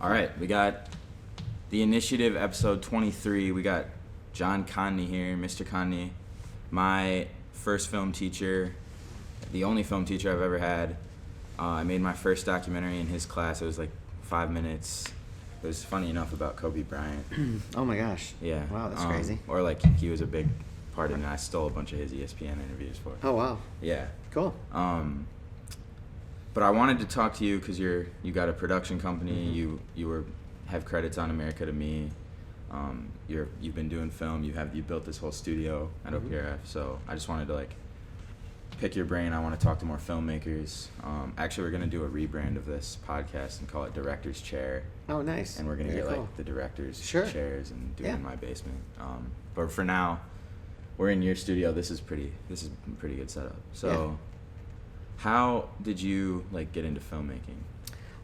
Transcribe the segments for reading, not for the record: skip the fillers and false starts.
All right, we got the initiative episode 23. We got John Condne here, Mr. Condne, my first film teacher, the only film teacher I've ever had. I made my first documentary in his class. It was like 5 minutes. It was funny enough about Kobe Bryant. Oh my gosh. Yeah. Wow, that's crazy. Or like he was a big part in it. I stole a bunch of his ESPN interviews for it. Oh wow. Yeah. Cool. But I wanted to talk to you because you got a production company. Mm-hmm. You have credits on America to Me. You've been doing film. You built this whole studio at OPRF. So I just wanted to like pick your brain. I want to talk to more filmmakers. Actually, we're gonna do a rebrand of this podcast and call it Director's Chair. Oh, nice. And we're gonna Very get cool. like the directors' Sure. chairs and do it Yeah. in my basement. But for now, we're in your studio. This is a pretty good setup. So, how did you like get into filmmaking?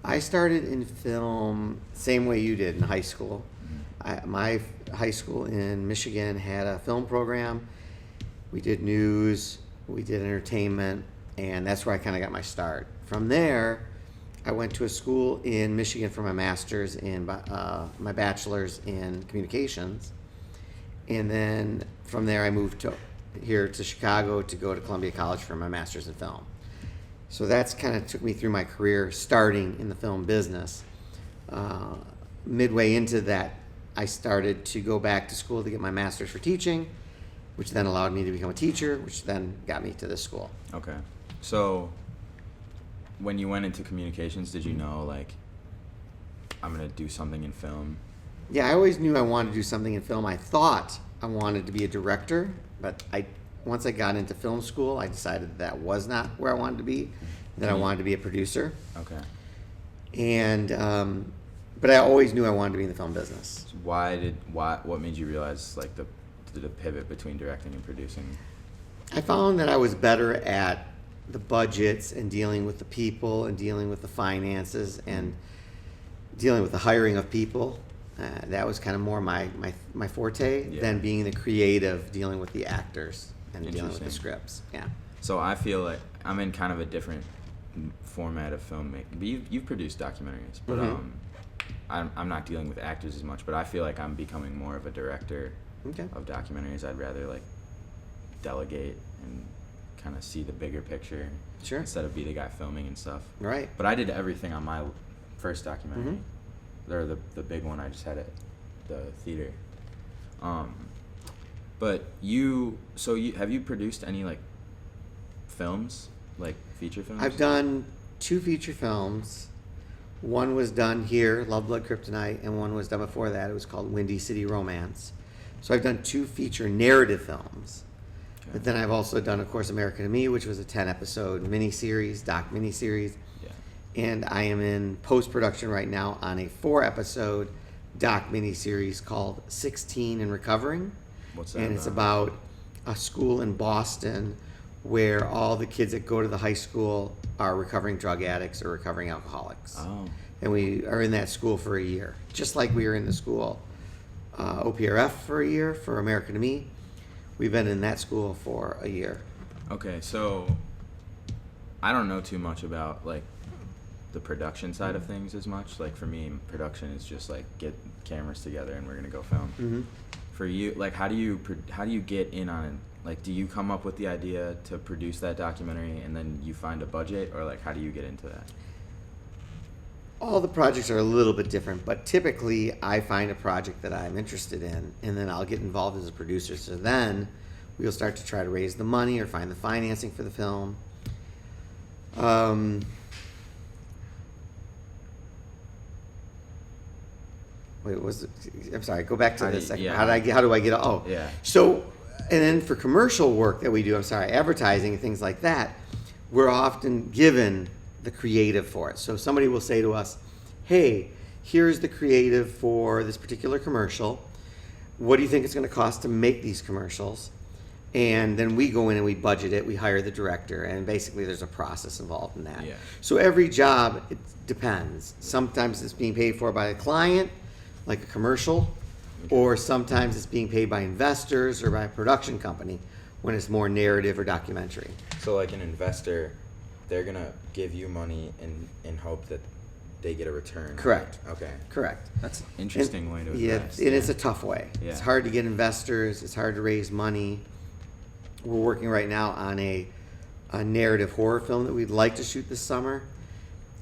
I started in film same way you did in high school. My high school in Michigan had a film program. We did news, we did entertainment, and that's where I kind of got my start. From there, I went to a school in Michigan for my master's and my bachelor's in communications. And then from there, I moved here to Chicago to go to Columbia College for my master's in film. So that's kind of took me through my career starting in the film business. Midway into that, I started to go back to school to get my master's for teaching, which then allowed me to become a teacher, which then got me to this school. Okay. So when you went into communications, did you know like I'm gonna do something in film? Yeah, I always knew I wanted to do something in film. I thought I wanted to be a director, but once I got into film school, I decided that was not where I wanted to be, that I wanted to be a producer. Okay. And but I always knew I wanted to be in the film business. So what made you realize like the pivot between directing and producing? I found that I was better at the budgets and dealing with the people and dealing with the finances and dealing with the hiring of people. That was kind of more my forte than being the creative, dealing with the actors and dealing with the scripts. Yeah. So I feel like I'm in kind of a different format of filmmaking. But you've produced documentaries, but I'm not dealing with actors as much. But I feel like I'm becoming more of a director of documentaries. I'd rather like delegate and kind of see the bigger picture instead of be the guy filming and stuff. Right. But I did everything on my first documentary. Or the big one I just had at the theater. But have you produced any like films, like feature films? I've done 2 feature films. One was done here, Love, Blood, Kryptonite, and one was done before that. It was called Windy City Romance. So I've done 2 feature narrative films. Okay. But then I've also done, of course, America to Me, which was a 10-episode miniseries, doc miniseries. And I am in post-production right now on a 4-episode doc miniseries called 16 and Recovering. What's that And it's about a school in Boston where all the kids that go to the high school are recovering drug addicts or recovering alcoholics. Oh. And we are in that school for a year. Just like we were in the school OPRF for a year for America to Me. We've been in that school for a year. Okay, so I don't know too much about like the production side of things as much. Like for me, production is just like get cameras together and we're gonna go film. For you, like how do you get in on it? Like do you come up with the idea to produce that documentary and then you find a budget, or like how do you get into that? All the projects are a little bit different, but typically I find a project that I'm interested in and then I'll get involved as a producer. So then we'll start to try to raise the money or find the financing for the film. I'm sorry, go back to the second. Yeah. How do I get, Yeah. So, and then for commercial work that we do, advertising and things like that, we're often given the creative for it. So somebody will say to us, hey, here's the creative for this particular commercial. What do you think it's going to cost to make these commercials? And then we go in and we budget it, we hire the director, and basically there's a process involved in that. Yeah. So every job, it depends. Sometimes it's being paid for by the client, like a commercial, or sometimes it's being paid by investors or by a production company when it's more narrative or documentary. So like an investor, they're gonna give you money in hope that they get a return. Correct. Okay. Correct. That's Interesting way to invest. It is a tough way. Yeah. It's hard to get investors. It's hard to raise money. We're working right now on a narrative horror film that we'd like to shoot this summer,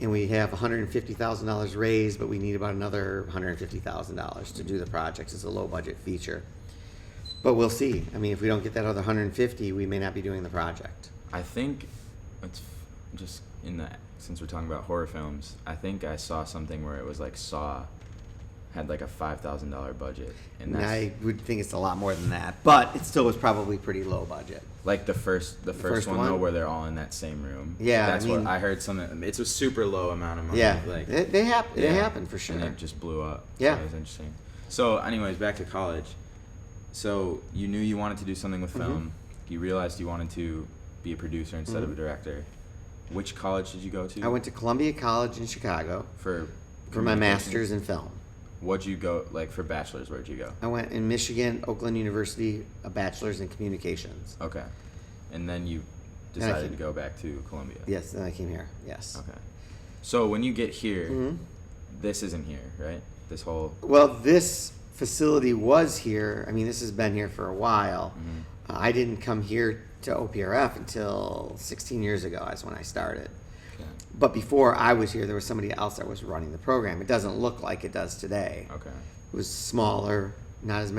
and we have $150,000 raised, but we need about another $150,000 to do the project. It's a low budget feature, but we'll see. I mean, if we don't get that other 150, we may not be doing the project. I think it's just since we're talking about horror films, I think I saw something where it was like Saw had like a $5,000 budget, and that's, I would think it's a lot more than that, but it still was probably pretty low budget. like the first one though, where they're all in that same room. Yeah, that's I mean, what I heard. Something. It's a super low amount of money. Yeah, like they happen for sure. and it just blew up. Yeah, so it was interesting. So, anyways, back to college. So you knew you wanted to do something with film. You realized you wanted to be a producer instead of a director. Which college did you go to? I went to Columbia College in Chicago for my master's in film. What'd you go, like, for bachelor's? Where'd you go? I went in Michigan, Oakland University, a bachelor's in communications. Okay. And then you decided to go back to Columbia? Yes, then I came here, yes. Okay. So when you get here, this isn't here, right? This whole... Well, this facility was here. I mean, this has been here for a while. I didn't come here to OPRF until 16 years ago. That's when I started. Okay. But before I was here, there was somebody else that was running the program. It doesn't look like it does today. Okay. It was smaller, not as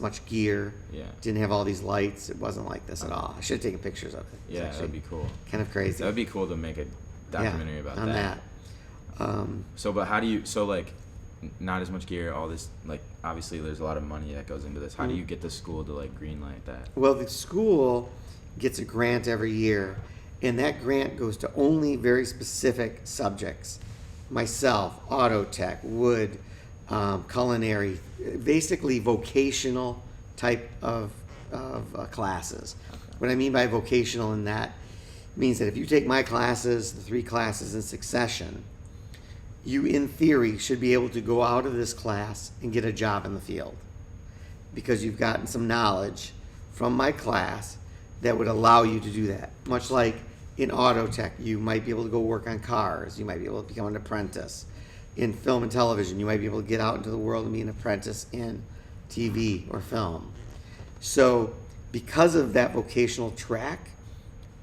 much gear. Yeah. Didn't have all these lights. It wasn't like this at all. I should have taken pictures of it. It's Yeah, actually that'd be cool. kind of crazy. That'd be cool to make a documentary about on that. So, but how do you... So, like, not as much gear, all this... Like, obviously, there's a lot of money that goes into this. How do you get the school to, like, greenlight that? Well, the school gets a grant every year, and that grant goes to only very specific subjects. Myself, auto tech, wood, culinary, basically vocational type of classes. Okay. What I mean by vocational in that means that if you take my classes, the 3 classes in succession, you in theory should be able to go out of this class and get a job in the field, because you've gotten some knowledge from my class that would allow you to do that. Much like in auto tech, you might be able to go work on cars. You might be able to become an apprentice. In film and television, you might be able to get out into the world and be an apprentice in TV or film. So because of that vocational track,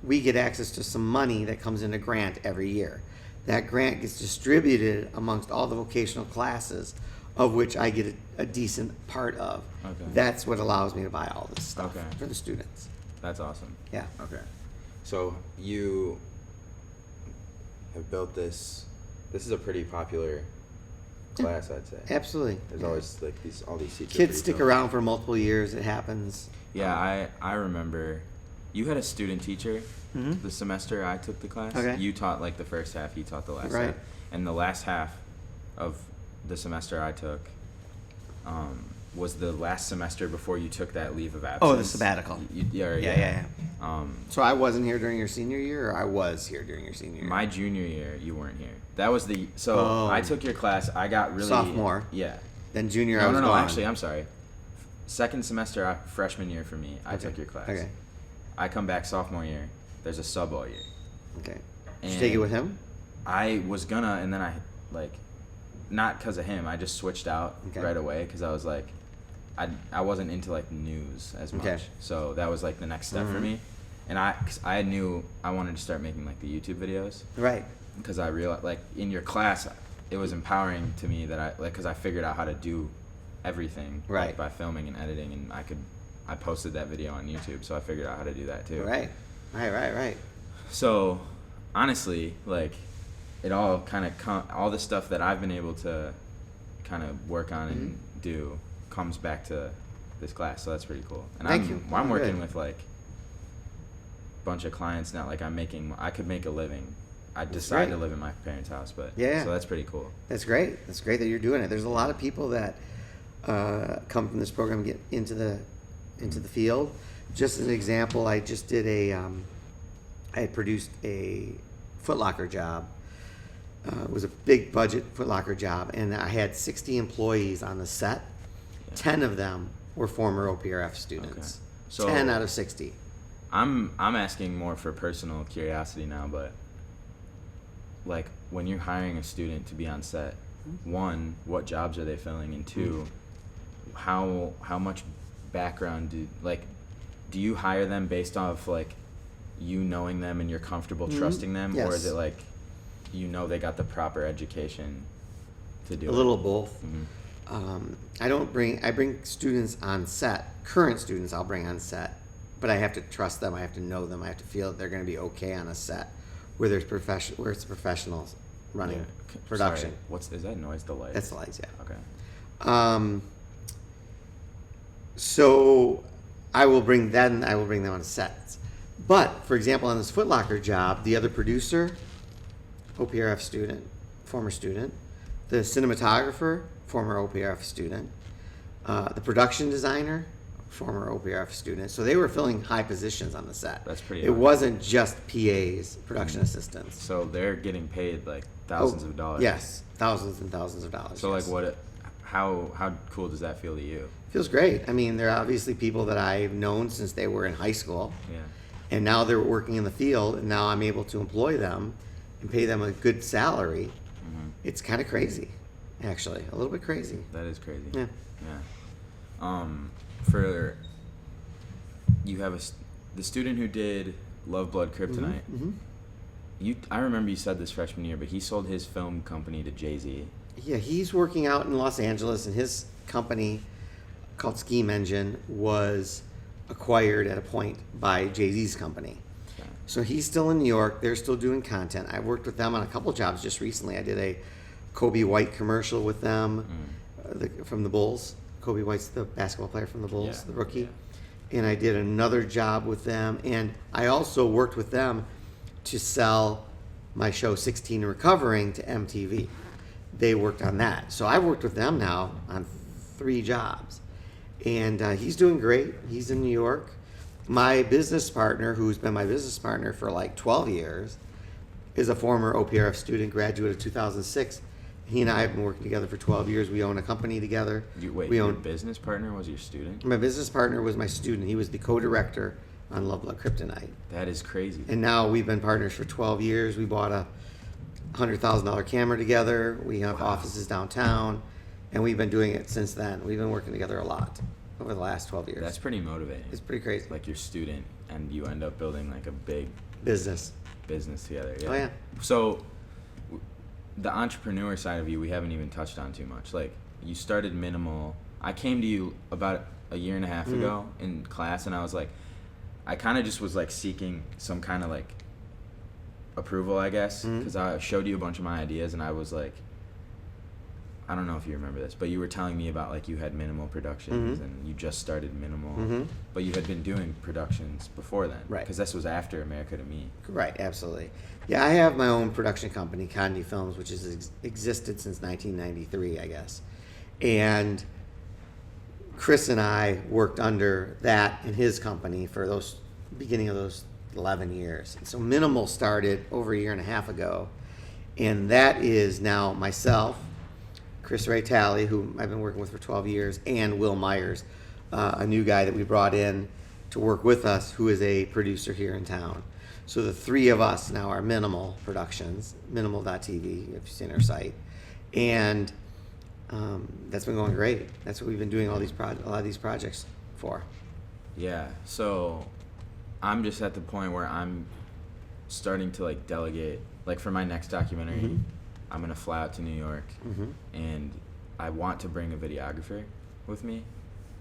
we get access to some money that comes in a grant every year. That grant gets distributed amongst all the vocational classes, of which I get a decent part of. Okay. That's what allows me to buy all this stuff Okay. for the students. That's awesome. Yeah. Okay. So you have built this. This is a pretty popular class, I'd say. Absolutely. There's Yeah. always like all these seats. Kids stick around for multiple years. It happens. Yeah, I remember. You had a student teacher the semester I took the class. Okay. You taught like the first half. He taught the last Right. half. And the last half of the semester I took was the last semester before you took that leave of absence. Oh, the sabbatical. Yeah. So I wasn't here during your senior year, or I was here during your senior year? My junior year, you weren't here. That was so Oh. I took your class. I got really Sophomore. Yeah. Then junior, I No, was no. gone. Actually, I'm sorry. Second semester, freshman year for me, I took your class. Okay. I come back sophomore year. There's a sub all year. Okay. Did And you take it with him? I was gonna, and then I not because of him. I just switched out right away because I was like, I wasn't into like news as much. Okay. So that was like the next step for me, and cause I knew I wanted to start making like the YouTube videos. Right. Because I realized, like, in your class, it was empowering to me that because I figured out how to do everything, Right. like, by filming and editing, and I posted that video on YouTube, so I figured out how to do that too. Right. So, honestly, like, it all kind of all the stuff that I've been able to kind of work on and do comes back to this class, so that's pretty cool. And I'm working with like a bunch of clients now. Like I could make a living. I decided to live in my parents' house, but so that's pretty cool. That's great. That's great that you're doing it. There's a lot of people that come from this program and get into the field. Just as an example, I just did I had produced a Foot Locker job. It was a big budget Foot Locker job, and I had 60 employees on the set. 10 of them were former OPRF students. Okay. So 10 out of 60. I'm asking more for personal curiosity now, but like when you're hiring a student to be on set, one, what jobs are they filling, and two, how much background do you hire them based off like you knowing them and you're comfortable trusting them, Yes. or is it like they got the proper education to do it? A little of both. I bring students on set, current students I'll bring on set, but I have to trust them, I have to know them, I have to feel that they're going to be okay on a set where it's professionals running Yeah. production. Sorry, is that noise? The lights? That's the lights, yeah. Okay. So I will bring them on sets. But, for example, on this Foot Locker job, the other producer, OPRF student, former student, the cinematographer, former OPRF student, the production designer, former OPRF student. So they were filling high positions on the set. That's pretty It high. wasn't just PAs, production assistants. So they're getting paid like thousands of dollars. Yes, thousands and thousands of dollars. So yes. like how cool does that feel to you? Feels great. I mean, they're obviously people that I've known since they were in high school. Yeah. And now they're working in the field, and now I'm able to employ them and pay them a good salary. It's kind of crazy, actually, a little bit crazy. That is crazy. Yeah. Yeah. For you have the student who did Love, Blood, Kryptonite. I remember you said this freshman year, but he sold his film company to Jay-Z. Yeah, he's working out in Los Angeles, and his company called Scheme Engine was acquired at a point by Jay-Z's company. Okay. So he's still in New York. They're still doing content. I worked with them on a couple jobs just recently. I did a Kobe White commercial with them from the Bulls. Kobe White's the basketball player from the Bulls, Yeah, the rookie. yeah. And I did another job with them. And I also worked with them to sell my show 16 and Recovering to MTV. They worked on that. So I've worked with them now on 3 jobs. And he's doing great. He's in New York. My business partner, who's been my business partner for like 12 years, is a former OPRF student, graduate of 2006. He and I have been working together for 12 years. We own a company together. Your business partner was your student? My business partner was my student. He was the co-director on Love, Blood, Kryptonite. That is crazy. And now we've been partners for 12 years. We bought a $100,000 camera together. We have offices downtown, and we've been doing it since then. We've been working together a lot over the last 12 years. That's pretty motivating. It's pretty crazy. Like your student, and you end up building like a big Business. business together. Yeah. Oh, yeah. So the entrepreneur side of you, we haven't even touched on too much. Like you started minimal. I came to you about a year and a half ago in class, and I was like, I kind of just was like seeking some kind of like approval, I guess, because I showed you a bunch of my ideas, and I was like, I don't know if you remember this, but you were telling me about like you had minimal productions and you just started minimal, but you had been doing productions before then, Right. Because this was after America to Me. Right, absolutely. Yeah, I have my own production company, Condne Films, which has existed since 1993, I guess. And Chris and I worked under that and his company for those beginning of those 11 years. And so Minimal started over a year and a half ago, and that is now myself, Chris Ray Talley, who I've been working with for 12 years, and Will Myers, a new guy that we brought in to work with us, who is a producer here in town. So the 3 of us now are Minimal Productions, minimal.tv, if you've seen our site. And that's been going great. That's what we've been doing a lot of these projects for. Yeah, so I'm just at the point where I'm starting to like delegate. Like for my next documentary, I'm gonna fly out to New York, and I want to bring a videographer with me,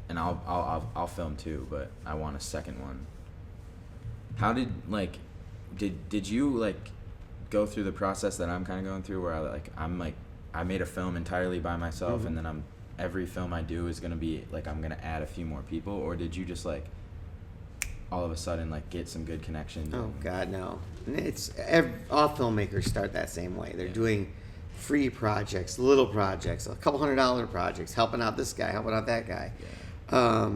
and I'll film too, but I want a second one. How did you like go through the process that I'm kind of going through, where I made a film entirely by myself, and then every film I do is gonna be like I'm gonna add a few more people, or did you just like all of a sudden like get some good connections? Oh God, no! All filmmakers start that same way. They're doing free projects, little projects, a couple $100 projects, helping out this guy, helping out that guy. Yeah.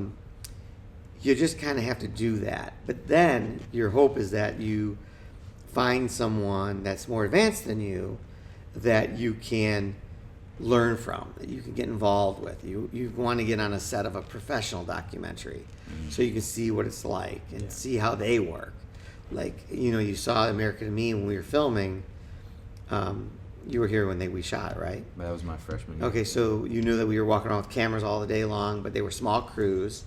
You just kind of have to do that. But then your hope is that you find someone that's more advanced than you that you can learn from, that you can get involved with. You want to get on a set of a professional documentary so you can see what it's like and see how they work. Like, you saw America to Me when we were filming. You were here when we shot, right? But that was my freshman year. Okay, so you knew that we were walking around with cameras all the day long, but they were small crews.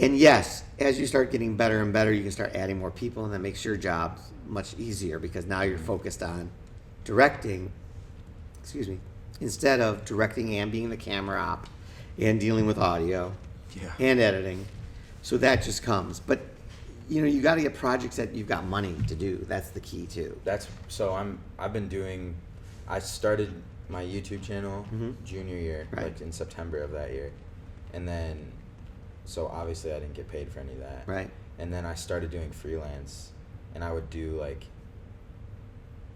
And yes, as you start getting better and better, you can start adding more people, and that makes your job much easier because now you're focused on directing, instead of directing and being the camera op and dealing with audio and editing. So that just comes. But you got to get projects that you've got money to do. That's the key too. I started my YouTube channel junior year, Right. like in September of that year. And then, so obviously I didn't get paid for any of that. Right. And then I started doing freelance, and I would do like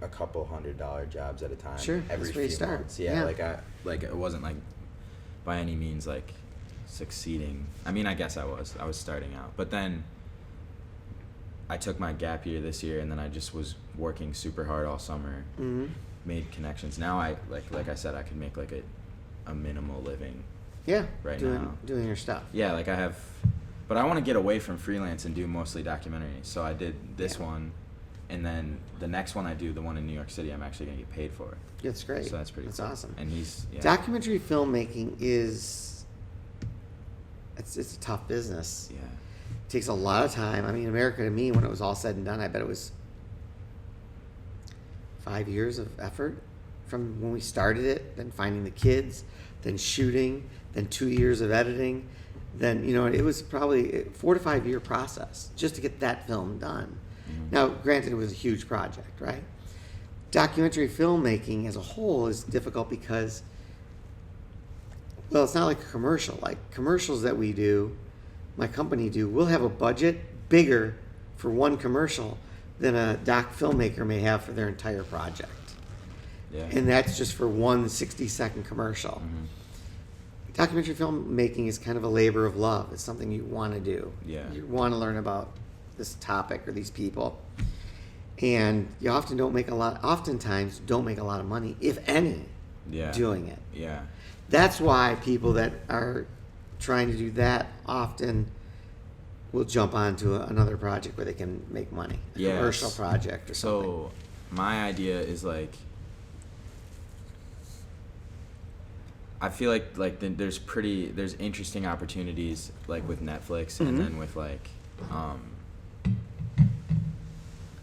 a couple $100 jobs at a time. Sure, Every that's where you few start. months. Yeah, Yeah. like it wasn't like by any means like succeeding. I mean, I guess I was starting out. But then I took my gap year this year, and then I just was working super hard all summer. Mm-hmm. Made connections. Now I like I said, I could make like a minimal living. Yeah. Right doing, now. Doing your stuff. Yeah, like I have, but I want to get away from freelance and do mostly documentaries. So I did this one, and then the next one I do, the one in New York City, I'm actually gonna get paid for. That's great. So that's pretty. That's cool. awesome. And he's Documentary filmmaking it's a tough business. Yeah. It takes a lot of time. I mean, America to me, when it was all said and done, I bet it was 5 years of effort from when we started it, then finding the kids, then shooting, then 2 years of editing. Then, it was probably a 4 to 5 year process just to get that film done. Mm-hmm. Now, granted, it was a huge project, right? Documentary filmmaking as a whole is difficult because, well, it's not like a commercial. Like commercials that we do, my company do, we'll have a budget bigger for one commercial than a doc filmmaker may have for their entire project. Yeah. And that's just for one 60-second commercial. Mm-hmm. Documentary filmmaking is kind of a labor of love. It's something you want to do. Yeah. You want to learn about this topic or these people. And you oftentimes don't make a lot of money, if any, doing it. Yeah. That's why people that are trying to do that often will jump onto another project where they can make money, a commercial project or something. So my idea is like, I feel like there's interesting opportunities like with Netflix and then with like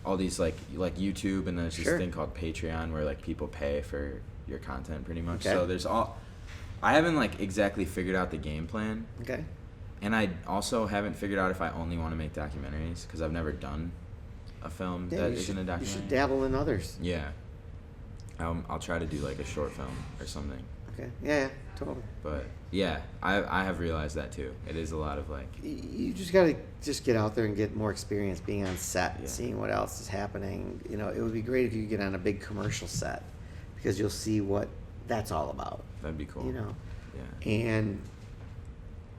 all these like YouTube, and then there's this thing called Patreon where like people pay for your content pretty much. Okay. So I haven't like exactly figured out the game plan. Okay. And I also haven't figured out if I only want to make documentaries because I've never done a film that isn't a documentary. You should dabble in others. Yeah. I'll try to do like a short film or something. Okay. Yeah, totally. But yeah, I have realized that too. It is a lot of like. You just got to get out there and get more experience being on set, Yeah. seeing what else is happening. It would be great if you could get on a big commercial set because you'll see what that's all about. That'd be cool. Yeah. And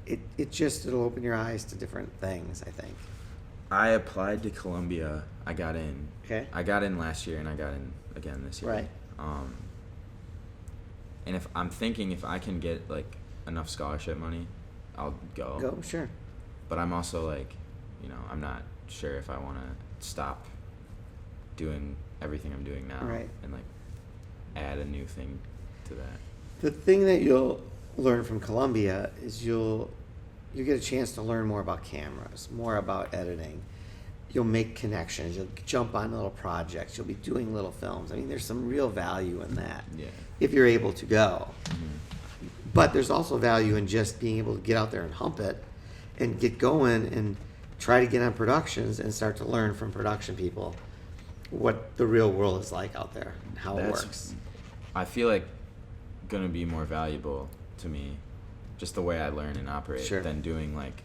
it'll open your eyes to different things, I think. I applied to Columbia. I got in. Okay. I got in last year, and I got in again this year. Right. And if I can get like enough scholarship money, I'll go. Go, sure. But I'm also like, I'm not sure if I want to stop doing everything I'm doing now Right. and like add a new thing to that. The thing that you'll learn from Columbia is you get a chance to learn more about cameras, more about editing. You'll make connections. You'll jump on little projects. You'll be doing little films. I mean, there's some real value in that. Yeah. If you're able to go. Mm-hmm. But there's also value in just being able to get out there and hump it and get going and try to get on productions and start to learn from production people what the real world is like out there and how it works. I feel like going to be more valuable to me just the way I learn and operate than doing like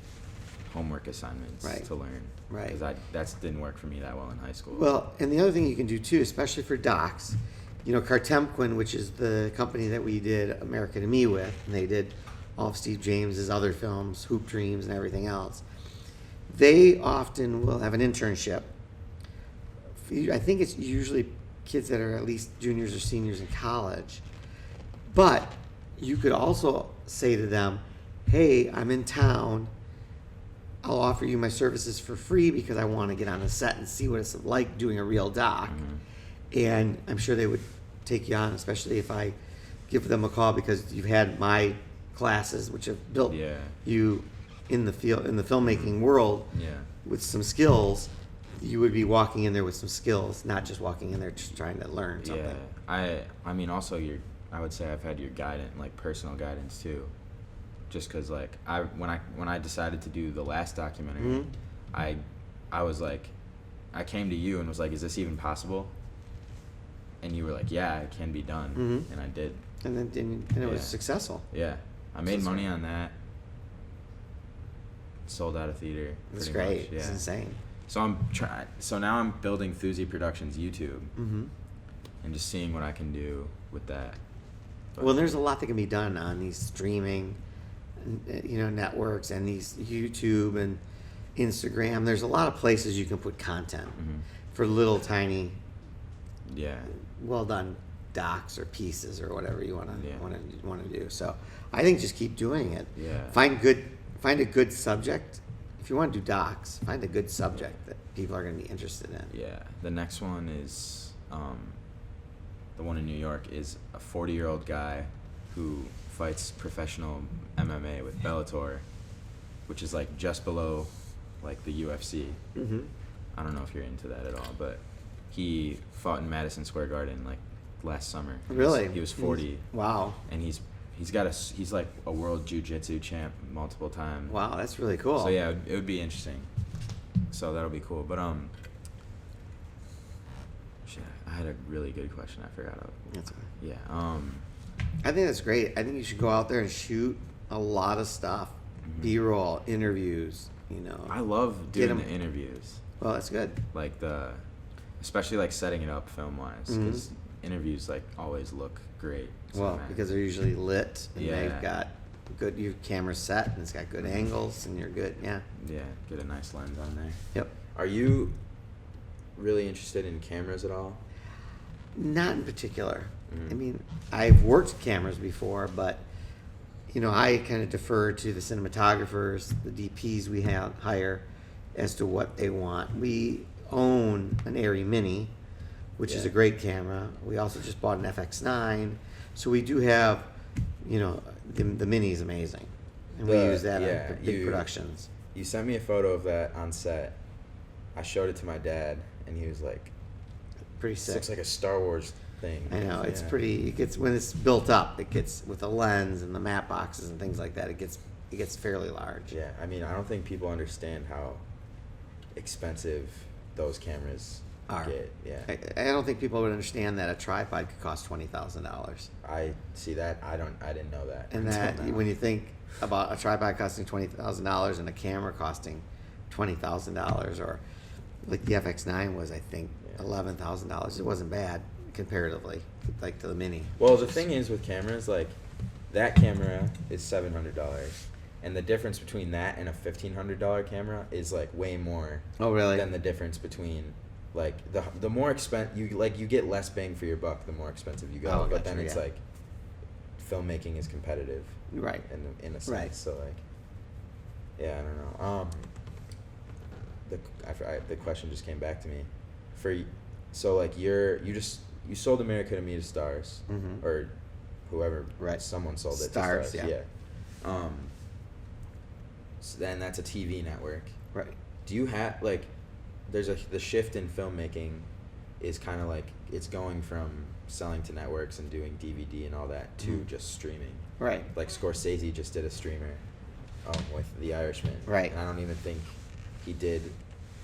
homework assignments to learn. Right. Because that didn't work for me that well in high school. Well, and the other thing you can do too, especially for docs, Cartemquin, which is the company that we did America to Me with, and they did all of Steve James's other films, Hoop Dreams and everything else. They often will have an internship. I think it's usually kids that are at least juniors or seniors in college. But you could also say to them, hey, I'm in town. I'll offer you my services for free because I want to get on a set and see what it's like doing a real doc. Mm-hmm. And I'm sure they would take you on, especially if I give them a call, because you've had my classes, which have built Yeah. you in the field, in the filmmaking world, Yeah. with some skills. You would be walking in there with some skills, not just walking in there just trying to learn something. Yeah. I mean, also I would say I've had your guidance, like personal guidance too. Just because, like, when I decided to do the last documentary, I was like, I came to you and was like, is this even possible? And you were like, yeah, it can be done. And I did. And then it was successful. Yeah. I made money on that. Sold out a theater. It's pretty great. much, yeah. It's insane. So now I'm building Thuzy Productions YouTube. And just seeing what I can do with that. But, Well, there's a lot that can be done on these streaming, networks, and these YouTube and Instagram. There's a lot of places you can put content for little tiny, yeah. well done docs or pieces or whatever you want to do. So I think just keep doing it. Yeah. Find a good subject. If you want to do docs, find a good subject that people are going to be interested in. Yeah. The next one is the one in New York is a 40-year-old guy who fights professional MMA with Bellator, which is like just below like the UFC. I don't know if you're into that at all, but he fought in Madison Square Garden like last summer. Really? He was 40. Wow. And he's like a world jiu-jitsu champ multiple times. Wow, that's really cool. So yeah, it would be interesting. So that'll be cool. But shit, I had a really good question. I forgot. That's okay. Yeah. I think that's great. I think you should go out there and shoot a lot of stuff, B-roll, interviews. I love Get doing 'em- the interviews. Well, that's good. Like especially like setting it up film-wise, because interviews like always look great. Well, because they're usually lit, and Yeah. they've got good. Your camera's set, and it's got good angles, and you're good. Yeah. Yeah, get a nice lens on there. Yep. Are you really interested in cameras at all? Not in particular. I mean, I've worked with cameras before, but I kind of defer to the cinematographers, the DPs we hire, as to what they want. We own an Arri Mini, which is a great camera. We also just bought an FX9, so we do have, the Mini is amazing, and we use that on big productions. You sent me a photo of that on set. I showed it to my dad, and he was like, Pretty "This sick. looks like a Star Wars thing." I know, it's Yeah. pretty. It gets, when it's built up, it gets with the lens and the matte boxes and things like that. It gets fairly large. Yeah, I mean, I don't think people understand how expensive those cameras Are. get. Yeah, I don't think people would understand that a tripod could cost $20,000. I see that. I didn't know that. And until that now. when you think about a tripod costing $20,000 and a camera costing $20,000, or like the FX9 was, I think, $11,000. It wasn't bad comparatively, like to the Mini. Well, the thing is with cameras, like that camera is $700, and the difference between that and a $1,500 camera is like way more. Oh, really? Than the difference between like the more you get less bang for your buck the more expensive you go. Oh, but gotcha, then it's yeah. like filmmaking is competitive, Right. in a sense. Right. So like, yeah, I don't know. The question just came back to me. So like you sold America to me to Starz, or whoever, Right. someone sold it Starz, to Starz. yeah. So then that's a TV network. Right. Do you have like the shift in filmmaking is kind of like it's going from selling to networks and doing DVD and all that to just streaming. Right. Like Scorsese just did a streamer with The Irishman. Right. And I don't even think he did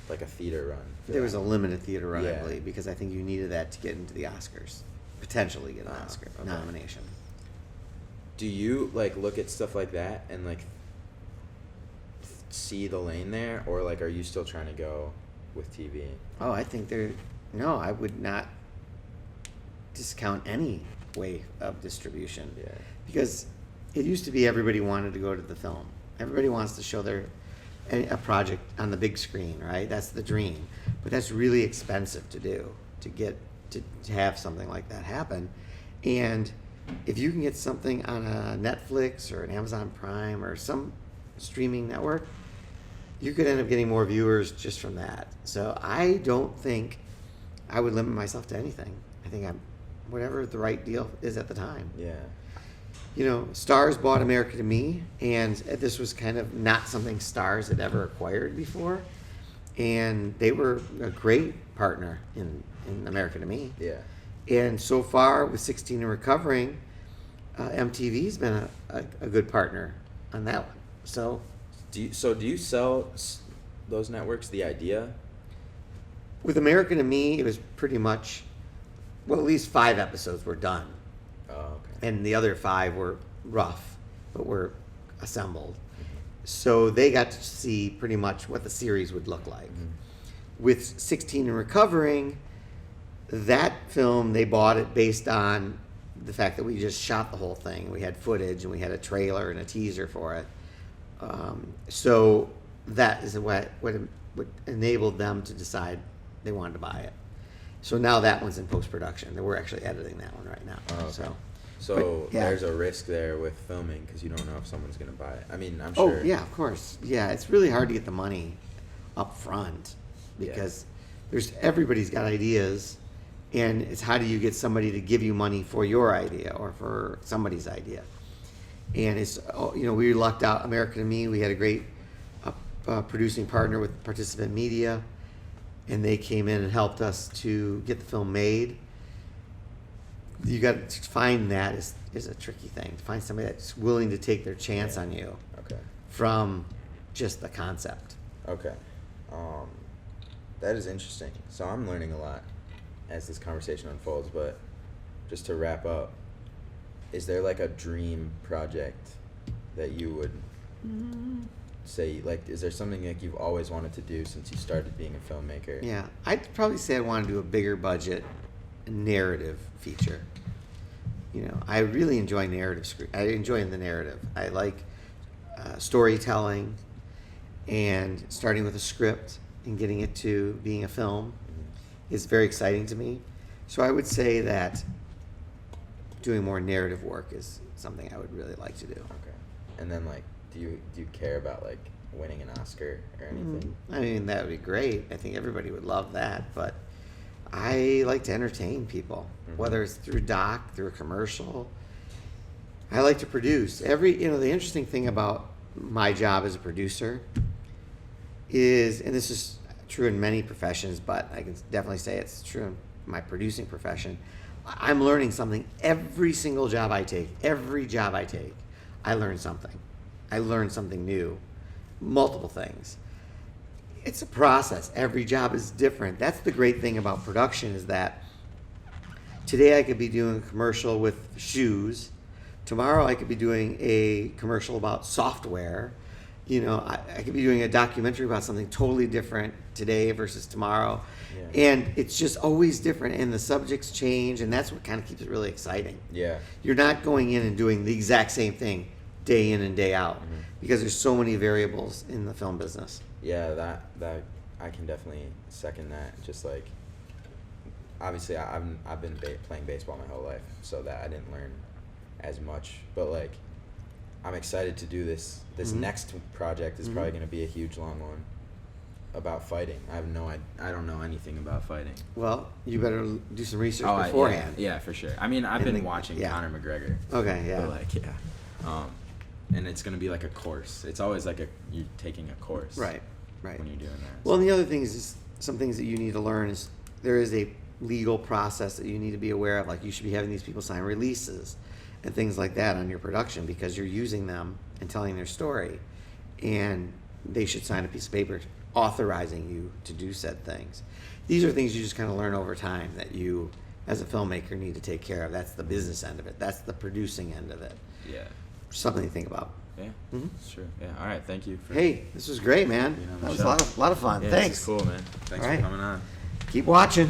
like a theater run. There was a limited theater run, I Yeah. believe, because I think you needed that to get into the Oscars, potentially get an Oscar okay. nomination. Do you like look at stuff like that and like see the lane there, or like are you still trying to go with TV? Oh, I think no, I would not discount any way of distribution. Yeah. Because it used to be everybody wanted to go to the film. Everybody wants to show a project on the big screen, right? That's the dream. But that's really expensive to do, to have something like that happen. And if you can get something on a Netflix or an Amazon Prime or some streaming network, you could end up getting more viewers just from that. So I don't think I would limit myself to anything. I think I'm whatever the right deal is at the time. Yeah. You know, Starz bought America to Me, and this was kind of not something Starz had ever acquired before. And they were a great partner in America to Me. Yeah. And so far, with 16 and Recovering, MTV's been a good partner on that one. So, do you sell those networks the idea? with America to Me, it was pretty much, well, at least 5 episodes were done. Oh, okay. And the other 5 were rough, but were assembled. So they got to see pretty much what the series would look like. With 16 and Recovering, that film, they bought it based on the fact that we just shot the whole thing. We had footage and we had a trailer and a teaser for it. So that is what enabled them to decide they wanted to buy it. So now that one's in post-production. We're actually editing that one right now. Oh, okay. So But, yeah. there's There's a risk there with filming because you don't know if someone's going to buy it. I mean, I'm Oh, sure. yeah, of course. Yeah, it's really hard to get the money up front because everybody's got ideas, and it's how do you get somebody to give you money for your idea or for somebody's idea. And it's, we lucked out. America to Me, we had a great producing partner with Participant Media, and they came in and helped us to get the film made. You got to find that is a tricky thing. To find somebody that's willing to take their chance on you Okay. from just the concept. Okay. That is interesting. So I'm learning a lot as this conversation unfolds, but just to wrap up, is there like a dream project that you would say, like, is there something like you've always wanted to do since you started being a filmmaker? Yeah, I'd probably say I want to do a bigger budget narrative feature. I really enjoy I enjoy the narrative. I like storytelling and starting with a script and getting it to being a film is very exciting to me. So I would say that doing more narrative work is something I would really like to do. Okay. And then, like, do you care about, like, winning an Oscar or anything? I mean, that would be great. I think everybody would love that, but I like to entertain people, whether it's through doc, through a commercial. I like to produce. The interesting thing about my job as a producer is, and this is true in many professions, but I can definitely say it's true in my producing profession, I'm learning something every single job I take. Every job I take, I learn something. I learn something new, multiple things. It's a process. Every job is different. That's the great thing about production is that today I could be doing a commercial with shoes. Tomorrow I could be doing a commercial about software. I could be doing a documentary about something totally different today versus tomorrow. Yeah. And it's just always different, and the subjects change, and that's what kind of keeps it really exciting. Yeah. You're not going in and doing the exact same thing day in and day out because there's so many variables in the film business. Yeah, that I can definitely second that. Just like, obviously, I've been playing baseball my whole life, so that I didn't learn as much. But like, I'm excited to do this. This next project is probably going to be a huge, long one about fighting. I don't know anything about fighting. Well, you better do some research beforehand. Yeah, for sure. I mean, I've been watching Conor McGregor. Okay, yeah. But like, and it's going to be like a course. It's always like you're taking a course. Right. When you're doing that. Well, and the other thing is some things that you need to learn is there is a legal process that you need to be aware of. Like, you should be having these people sign releases and things like that on your production because you're using them and telling their story. And they should sign a piece of paper authorizing you to do said things. These are things you just kind of learn over time that you, as a filmmaker, need to take care of. That's the business end of it. That's the producing end of it. Yeah. Something to think about. Yeah, sure. Yeah. All right. Thank you. Hey, this was great, man. That was a lot of fun. Yeah, Thanks. This is cool, man. Thanks for coming on. Keep watching.